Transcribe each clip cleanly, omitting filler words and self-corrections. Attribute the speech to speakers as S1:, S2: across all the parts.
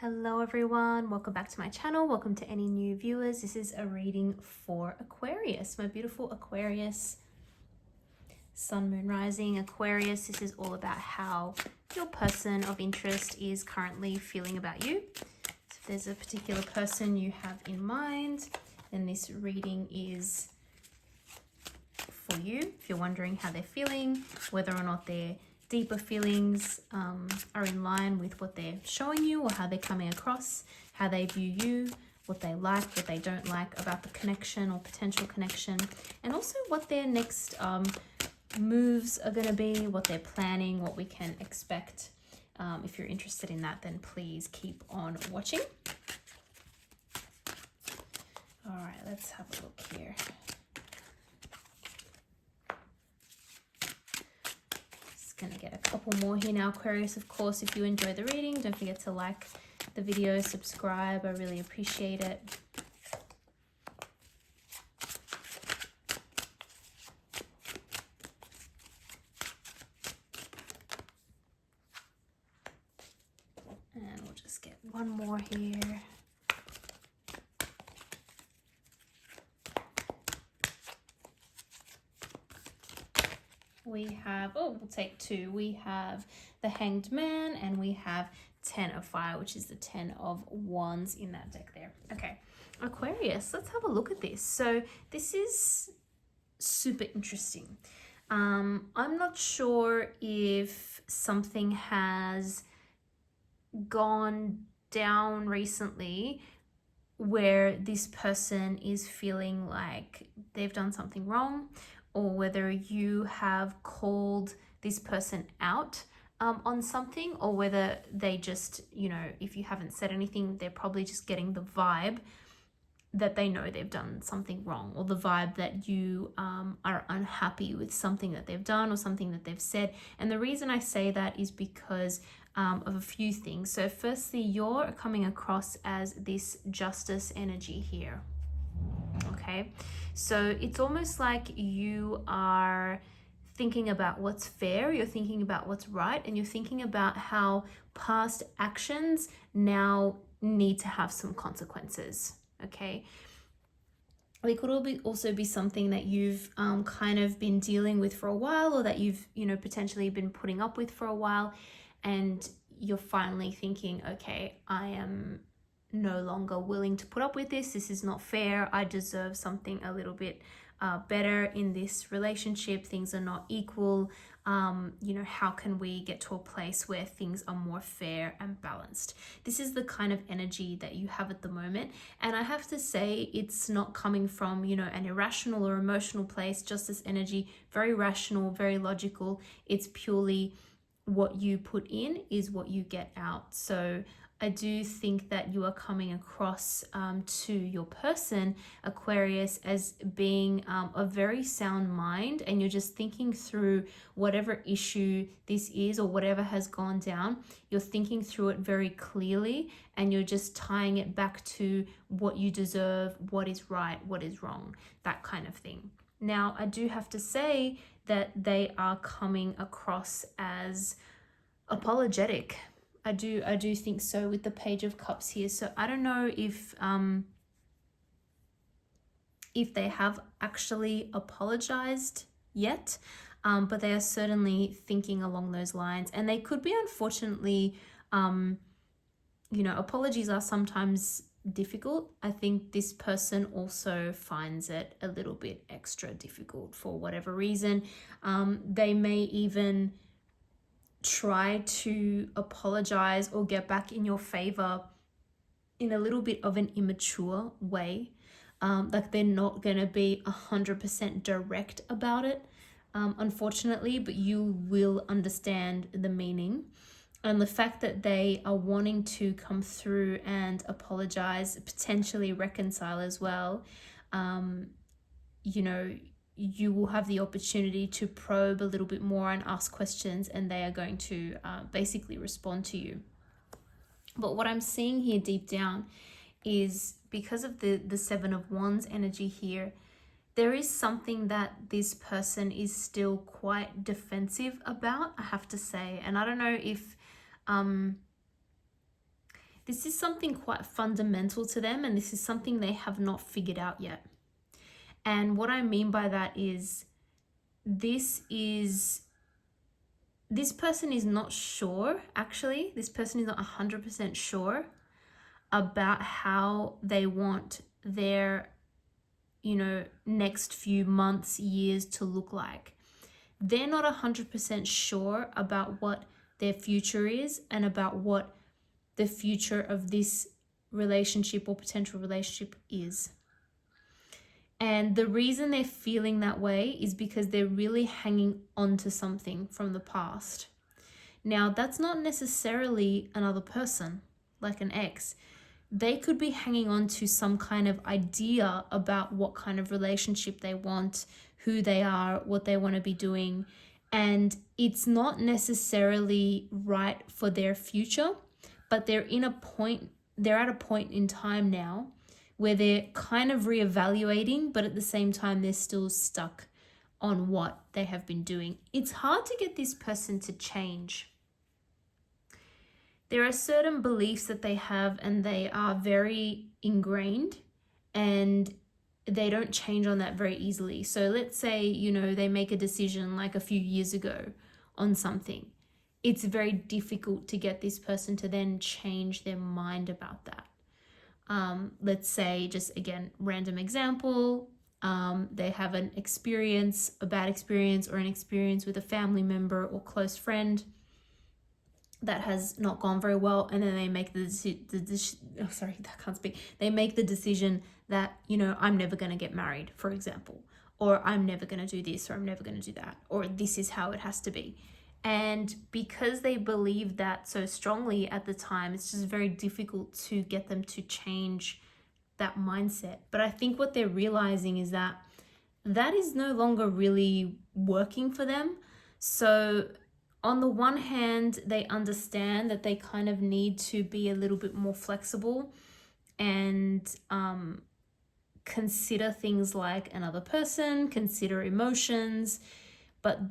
S1: Hello everyone, welcome back to my channel. Welcome to any new viewers. This is a reading for Aquarius, my beautiful Aquarius, Sun, Moon, Rising, Aquarius. This is all about how your person of interest is currently feeling about you. So if there's a particular person you have in mind, then this reading is for you. If you're wondering how they're feeling, whether or not their deeper feelings are in line with what they're showing you or how they're coming across, how they view you, what they like, what they don't like about the connection or potential connection, and also what their next moves are going to be, what they're planning, what we can expect. If you're interested in that, then please keep on watching. All right, let's have a look here. Gonna get a couple more here now, Aquarius. Of course, if you enjoy the reading, don't forget to like the video, subscribe. I really appreciate it. And we'll just get one more here. We have, we'll take two. We have the Hanged Man and we have 10 of Fire, which is the 10 of Wands in that deck there. Okay, Aquarius, let's have a look at this. So this is super interesting. I'm not sure if something has gone down recently where this person is feeling like they've done something wrong, or whether you have called this person out on something, or whether they just, you know, if you haven't said anything, they're probably just getting the vibe that they know they've done something wrong, or the vibe that you are unhappy with something that they've done or something that they've said. And the reason I say that is because of a few things. So firstly, you're coming across as this justice energy here. Okay, so it's almost like you are thinking about what's fair, you're thinking about what's right, and you're thinking about how past actions now need to have some consequences. Okay, it could also be something that you've kind of been dealing with for a while, or that you've, you know, potentially been putting up with for a while, and you're finally thinking, okay, I am no longer willing to put up with this. This is not fair. I deserve something a little bit better in this relationship. Things are not equal. You know, how can we get to a place where things are more fair and balanced? This is the kind of energy that you have at the moment. And I have to say, it's not coming from, you know, an irrational or emotional place. Just this energy, very rational, very logical. It's purely what you put in is what you get out. So I do think that you are coming across to your person, Aquarius, as being a very sound mind, and you're just thinking through whatever issue this is or whatever has gone down. You're thinking through it very clearly, and you're just tying it back to what you deserve, what is right, what is wrong, that kind of thing. Now, I do have to say that they are coming across as apologetic. I do think so with the Page of Cups here. So I don't know if they have actually apologized yet, but they are certainly thinking along those lines. And they could be, unfortunately, you know, apologies are sometimes difficult. I think this person also finds it a little bit extra difficult for whatever reason. They may even try to apologize or get back in your favor in a little bit of an immature way. Like they're not going to be 100% direct about it, unfortunately, but you will understand the meaning. And the fact that they are wanting to come through and apologize, potentially reconcile as well, you know, you will have the opportunity to probe a little bit more and ask questions, and they are going to basically respond to you. But what I'm seeing here deep down is, because of the Seven of Wands energy here, there is something that this person is still quite defensive about, I have to say. And I don't know if This is something quite fundamental to them, and this is something they have not figured out yet. And what I mean by that is this person is not sure, actually. This person is not 100% sure about how they want their, next few months, years to look like. They're not 100% sure about what their future is and about what the future of this relationship or potential relationship is. And the reason they're feeling that way is because they're really hanging on to something from the past. Now, that's not necessarily another person, like an ex. They could be hanging on to some kind of idea about what kind of relationship they want, who they are, what they want to be doing. And it's not necessarily right for their future, but they're at a point in time now where they're kind of reevaluating, but at the same time, they're still stuck on what they have been doing. It's hard to get this person to change. There are certain beliefs that they have, and they are very ingrained, and they don't change on that very easily. So let's say, they make a decision like a few years ago on something. It's very difficult to get this person to then change their mind about that. Let's say, just again, random example, they have a bad experience or an experience with a family member or close friend that has not gone very well, and then they make they make the decision that, I'm never going to get married, for example, or I'm never going to do this, or I'm never going to do that, or this is how it has to be. And because they believe that so strongly at the time, it's just very difficult to get them to change that mindset. But I think what they're realizing is that is no longer really working for them. So on the one hand, they understand that they kind of need to be a little bit more flexible and consider things like another person, consider emotions, but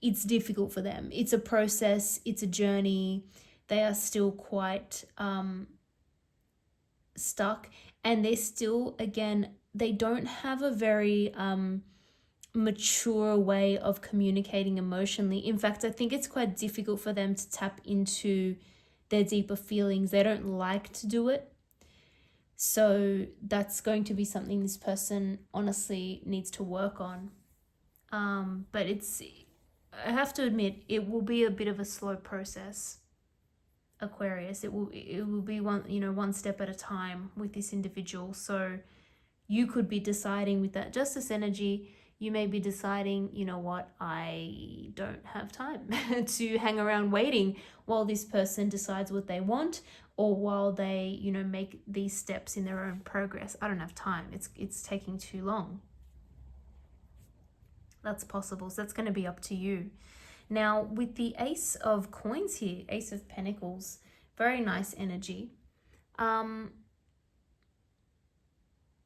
S1: it's difficult for them. It's a process, it's a journey. They are still quite stuck, and they're still, again, they don't have a very mature way of communicating emotionally. In fact, I think it's quite difficult for them to tap into their deeper feelings. They don't like to do it. So that's going to be something this person honestly needs to work on. But I have to admit, it will be a bit of a slow process, Aquarius. It will be one step at a time with this individual. So you could be deciding with that justice energy, you may be deciding, I don't have time to hang around waiting while this person decides what they want, or while they, make these steps in their own progress. I don't have time. It's taking too long. That's possible. So that's going to be up to you. Now, with the Ace of Coins here, Ace of Pentacles, very nice energy.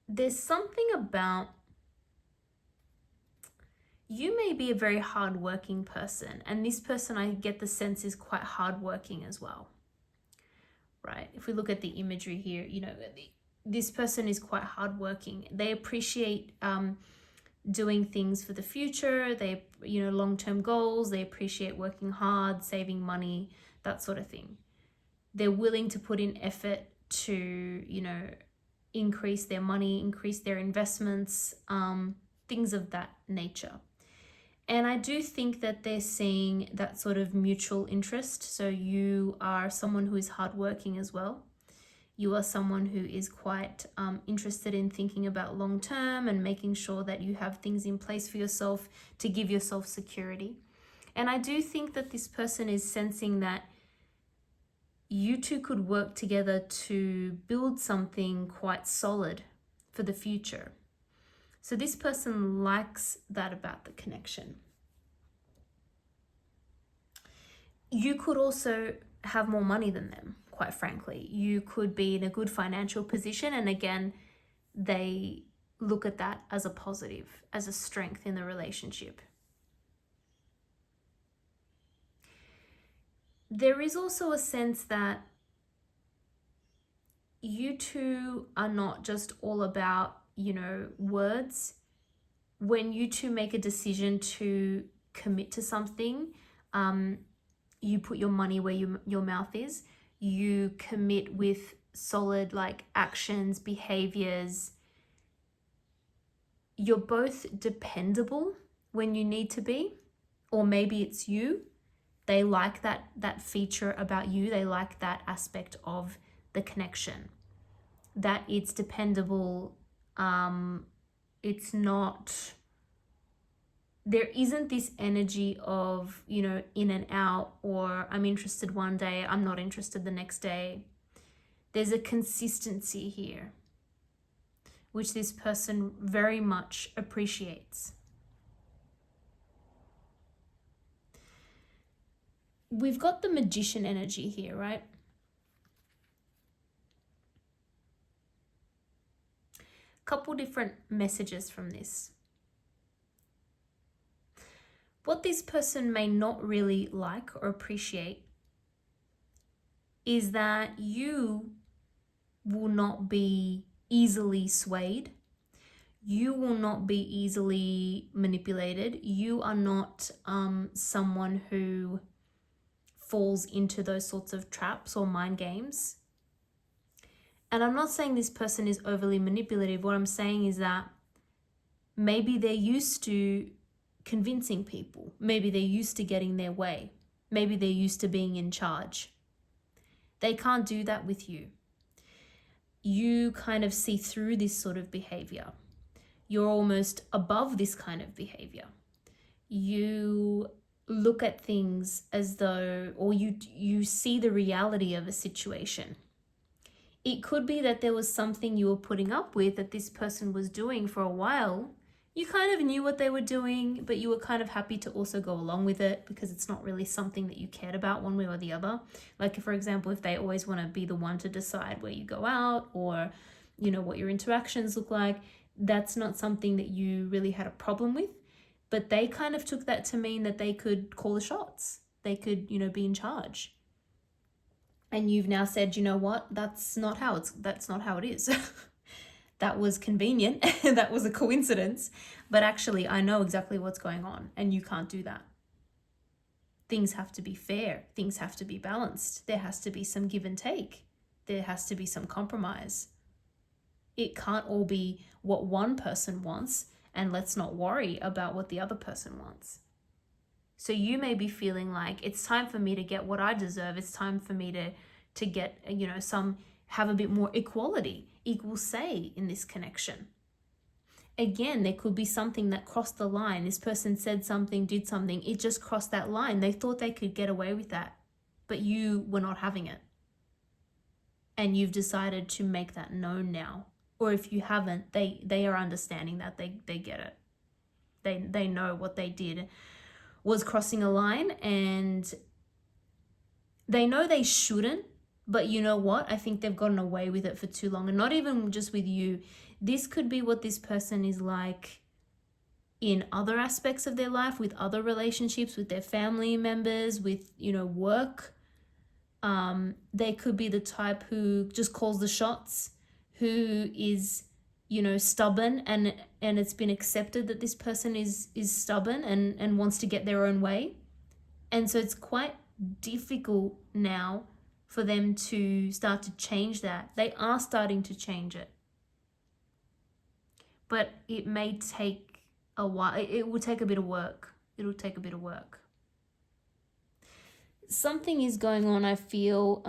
S1: There's something about, you may be a very hardworking person, and this person, I get the sense, is quite hardworking as well, right? If we look at the imagery here, this person is quite hardworking. They appreciate doing things for the future. They, long-term goals. They appreciate working hard, saving money, that sort of thing. They're willing to put in effort to, increase their money, increase their investments, things of that nature. And I do think that they're seeing that sort of mutual interest. So you are someone who is hardworking as well. You are someone who is quite interested in thinking about long term and making sure that you have things in place for yourself to give yourself security. And I do think that this person is sensing that you two could work together to build something quite solid for the future. So this person likes that about the connection. You could also have more money than them. Quite frankly, you could be in a good financial position, and again, they look at that as a positive, as a strength in the relationship. There is also a sense that you two are not just all about, words. When you two make a decision to commit to something, you put your money where your mouth is. You commit with solid actions, behaviors. You're both dependable when you need to be, or maybe it's you. They like that feature about you. They like that aspect of the connection, that it's dependable. It's not, there isn't this energy of, in and out, or I'm interested one day, I'm not interested the next day. There's a consistency here, which this person very much appreciates. We've got the Magician energy here, right? Couple different messages from this. What this person may not really like or appreciate is that you will not be easily swayed. You will not be easily manipulated. You are not someone who falls into those sorts of traps or mind games. And I'm not saying this person is overly manipulative. What I'm saying is that maybe they're used to convincing people. Maybe they're used to getting their way. Maybe they're used to being in charge. They can't do that with you. You kind of see through this sort of behavior. You're almost above this kind of behavior. You look at things as though, or you see the reality of a situation. It could be that there was something you were putting up with that this person was doing for a while. You kind of knew what they were doing, but you were kind of happy to also go along with it because it's not really something that you cared about one way or the other. Like, for example, if they always want to be the one to decide where you go out or, what your interactions look like, that's not something that you really had a problem with. But they kind of took that to mean that they could call the shots. They could, be in charge. And you've now said, you know what, that's not how it is. That was convenient. That was a coincidence. But actually, I know exactly what's going on, and you can't do that. Things have to be fair. Things have to be balanced. There has to be some give and take. There has to be some compromise. It can't all be what one person wants, and let's not worry about what the other person wants. So you may be feeling like it's time for me to get what I deserve. It's time for me to get, have a bit more equality, equal say in this connection. Again, there could be something that crossed the line. This person said something, did something. It just crossed that line. They thought they could get away with that, but you were not having it. And you've decided to make that known now. Or if you haven't, they are understanding that. They get it. They know what they did was crossing a line, and they know they shouldn't, but you know what? I think they've gotten away with it for too long. And not even just with you. This could be what this person is like in other aspects of their life, with other relationships, with their family members, with, work. They could be the type who just calls the shots, who is, stubborn, and it's been accepted that this person is stubborn and wants to get their own way. And so it's quite difficult now for them to start to change that. They are starting to change it. But it may take a while. It will take a bit of work. It'll take a bit of work. Something is going on, I feel,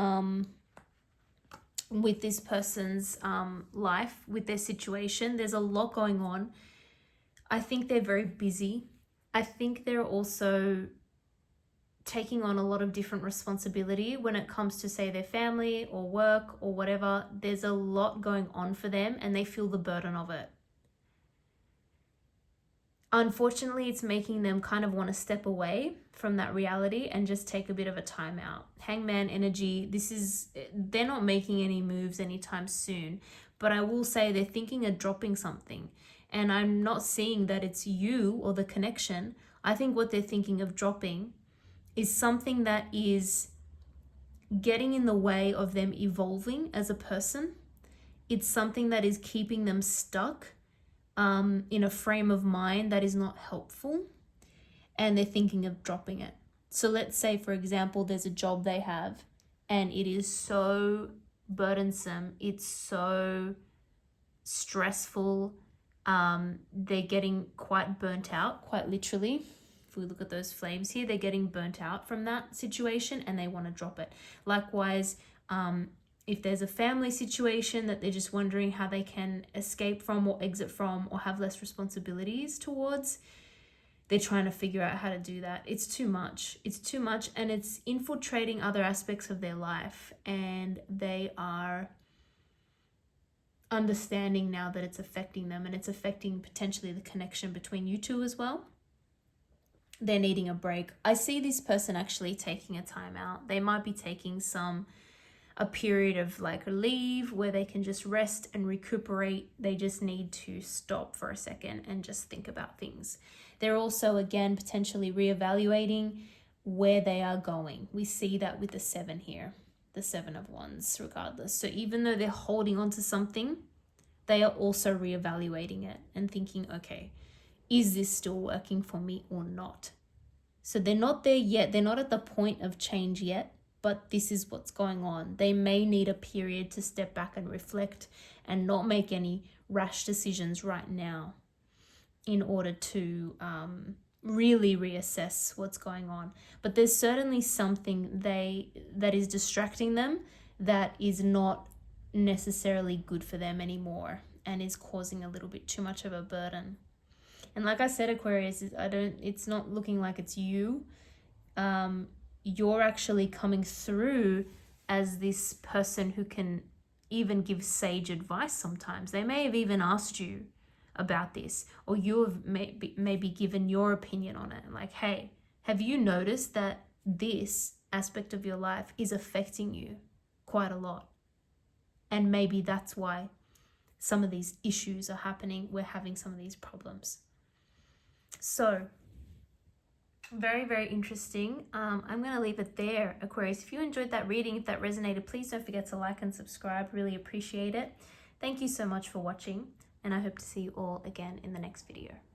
S1: with this person's life, with their situation. There's a lot going on. I think they're very busy. I think they're also taking on a lot of different responsibility when it comes to, say, their family or work or whatever. There's a lot going on for them, and they feel the burden of it. Unfortunately, it's making them kind of want to step away from that reality and just take a bit of a time out. Hangman energy, they're not making any moves anytime soon, but I will say they're thinking of dropping something. And I'm not seeing that it's you or the connection. I think what they're thinking of dropping is something that is getting in the way of them evolving as a person, it's something that is keeping them stuck in a frame of mind that is not helpful, and they're thinking of dropping it. So let's say, for example, there's a job they have and it is so burdensome, it's so stressful, they're getting quite burnt out, quite literally. If we look at those flames here, they're getting burnt out from that situation and they want to drop it. Likewise, if there's a family situation that they're just wondering how they can escape from or exit from or have less responsibilities towards, they're trying to figure out how to do that. It's too much. It's too much, and it's infiltrating other aspects of their life, and they are understanding now that it's affecting them, and it's affecting potentially the connection between you two as well. They're needing a break. I see this person actually taking a time out. They might be taking a period of like a leave where they can just rest and recuperate. They just need to stop for a second and just think about things. They're also, again, potentially reevaluating where they are going. We see that with the 7 here, the 7 of Wands, regardless. So even though they're holding on to something, they are also reevaluating it and thinking, okay, is this still working for me or not? So they're not there yet. They're not at the point of change yet, but this is what's going on. They may need a period to step back and reflect and not make any rash decisions right now in order to really reassess what's going on. But there's certainly something that is distracting them that is not necessarily good for them anymore and is causing a little bit too much of a burden. And like I said, Aquarius, it's not looking like it's you. You're actually coming through as this person who can even give sage advice sometimes. They may have even asked you about this, or you have maybe given your opinion on it. Like, hey, have you noticed that this aspect of your life is affecting you quite a lot? And maybe that's why some of these issues are happening. We're having some of these problems. So very, very interesting. I'm going to leave it there, Aquarius. If you enjoyed that reading, if that resonated, please don't forget to like and subscribe. Really appreciate it. Thank you so much for watching, and I hope to see you all again in the next video.